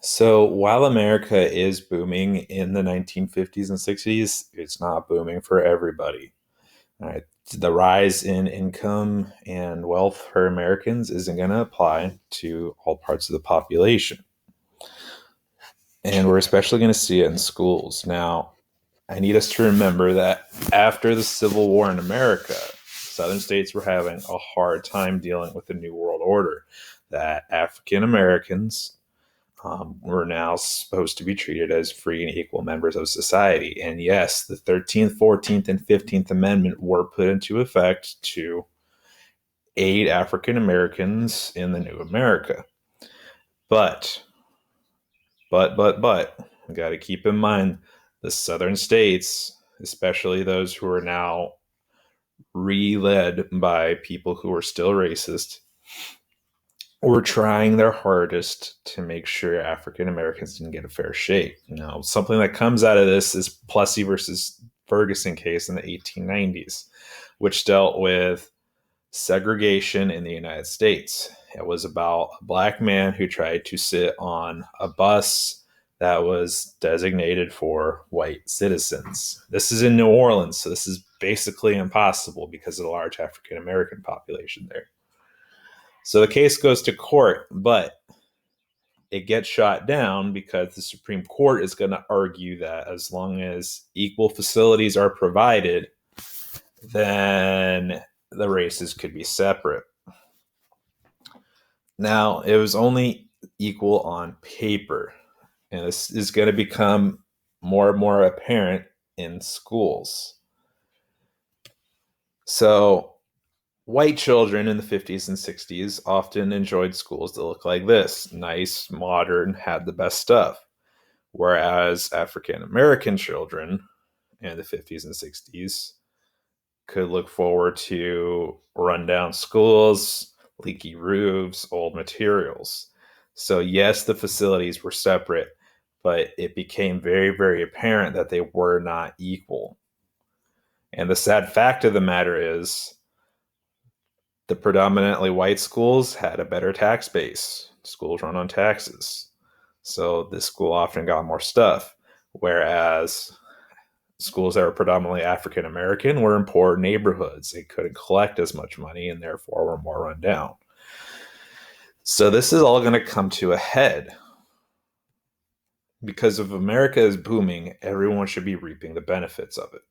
So while America is booming in the 1950s and 60s, it's not booming for everybody. All right. The rise in income and wealth for Americans isn't going to apply to all parts of the population. And we're especially going to see it in schools. Now, I need us to remember that after the Civil War in America, Southern states were having a hard time dealing with the New World Order, that African Americans were now supposed to be treated as free and equal members of society. And yes, the 13th, 14th, and 15th Amendment were put into effect to aid African Americans in the new America. But, we got to keep in mind the southern states, especially those who are now re-led by people who are still racist, were trying their hardest to make sure African Americans didn't get a fair shake. Something that comes out of this is Plessy versus Ferguson case in the 1890s, which dealt with segregation in the United States. It was about a black man who tried to sit on a bus that was designated for white citizens. This is in New Orleans, so this is basically impossible because of the large African American population there. So the case goes to court, but it gets shot down because the Supreme Court is going to argue that as long as equal facilities are provided, then the races could be separate. Now, it was only equal on paper, and this is going to become more and more apparent in schools. So, white children in the 50s and 60s often enjoyed schools that looked like this: nice, modern, had the best stuff. Whereas African American children in the 50s and 60s could look forward to rundown schools, leaky roofs, old materials. So, yes, the facilities were separate, but it became very, very apparent that they were not equal. And the sad fact of the matter is, the predominantly white schools had a better tax base. Schools run on taxes. So this school often got more stuff. Whereas schools that were predominantly African American were in poor neighborhoods. They couldn't collect as much money and therefore were more run down. So this is all going to come to a head. Because if America is booming, everyone should be reaping the benefits of it.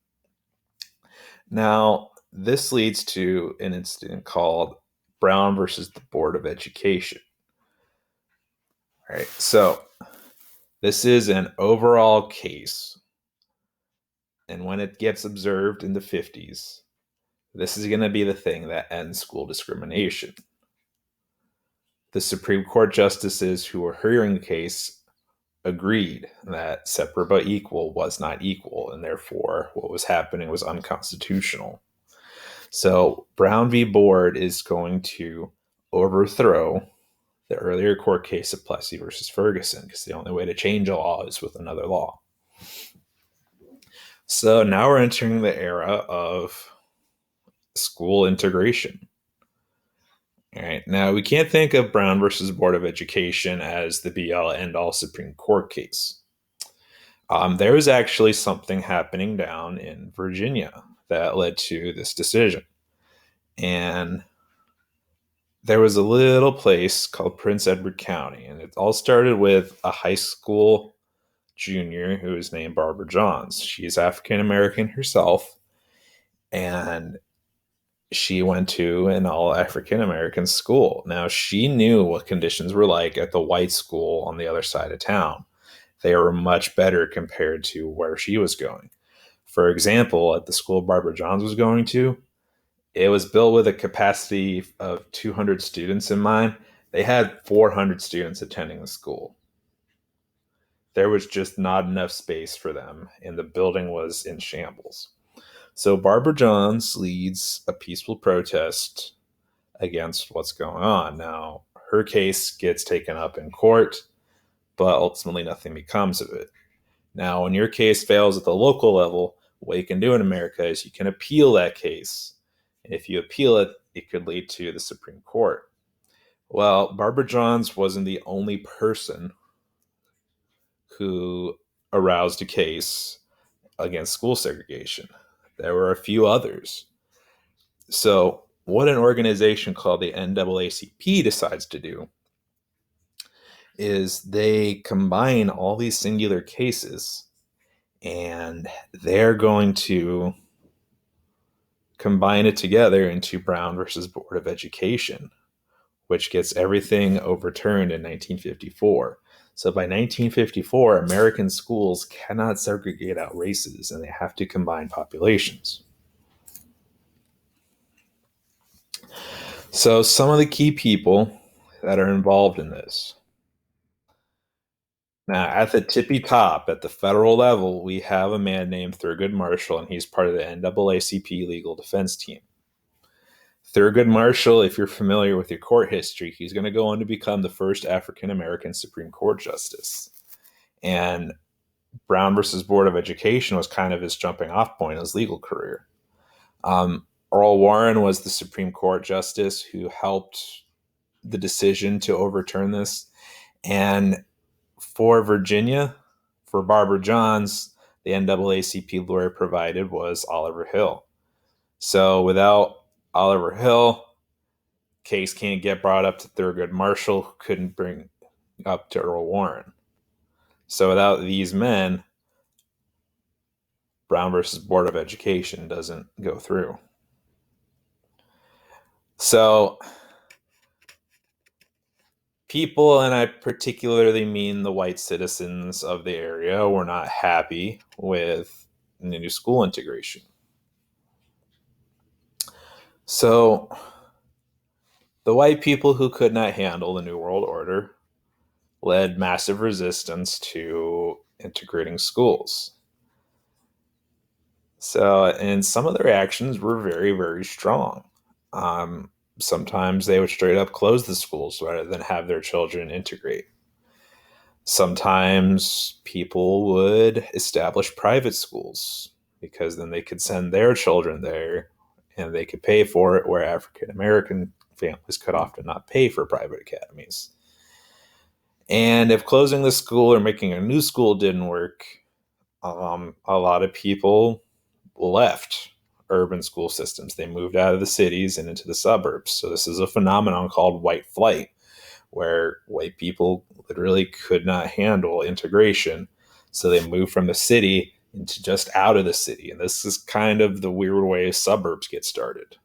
Now, this leads to an incident called Brown versus the Board of Education. All right, so this is an overall case. And when it gets observed in the 50s, this is going to be the thing that ends school discrimination. The Supreme Court justices who were hearing the case agreed that separate but equal was not equal, and therefore what was happening was unconstitutional. So Brown v. Board is going to overthrow the earlier court case of Plessy versus Ferguson, because the only way to change a law is with another law. So now we're entering the era of school integration. All right. Now, we can't think of Brown versus Board of Education as the be-all, end-all Supreme Court case. There was actually something happening down in Virginia that led to this decision. And there was a little place called Prince Edward County, and it all started with a high school junior who was named Barbara Johns. She's African American herself, and she went to an all African American school. Now, she knew what conditions were like at the white school on the other side of town. They were much better compared to where she was going. For example, at the school Barbara Johns was going to, it was built with a capacity of 200 students in mind. They had 400 students attending the school. There was just not enough space for them, and the building was in shambles. So Barbara Johns leads a peaceful protest against what's going on. Now, her case gets taken up in court, but ultimately nothing becomes of it. Now, when your case fails at the local level, what you can do in America is you can appeal that case. And if you appeal it, it could lead to the Supreme Court. Well, Barbara Johns wasn't the only person who aroused a case against school segregation. There were a few others. So, what an organization called the NAACP decides to do is they combine all these singular cases, and they're going to combine it together into Brown versus Board of Education, which gets everything overturned in 1954. So by 1954, American schools cannot segregate out races, and they have to combine populations. So some of the key people that are involved in this. Now, at the tippy top, at the federal level, we have a man named Thurgood Marshall, and he's part of the NAACP legal defense team. Thurgood Marshall, if you're familiar with your court history, he's going to go on to become the first African-American Supreme Court justice. And Brown versus Board of Education was kind of his jumping off point in his legal career. Earl Warren was the Supreme Court justice who helped the decision to overturn this. And for Virginia, for Barbara Johns, the NAACP lawyer provided was Oliver Hill. So without Oliver Hill, case can't get brought up to Thurgood Marshall, who couldn't bring up to Earl Warren. So without these men, Brown versus Board of Education doesn't go through. So people, and I particularly mean the white citizens of the area, were not happy with the new school integration. So the white people who could not handle the New World Order led massive resistance to integrating schools. So, and some of their actions were very, very strong. Sometimes they would straight up close the schools rather than have their children integrate. Sometimes people would establish private schools because then they could send their children there and they could pay for it, where African American families could often not pay for private academies. And if closing the school or making a new school didn't work, a lot of people left urban school systems. They moved out of the cities and into the suburbs. So this is a phenomenon called white flight, where white people literally could not handle integration. So they moved from the city into just out of the city. And this is kind of the weird way suburbs get started.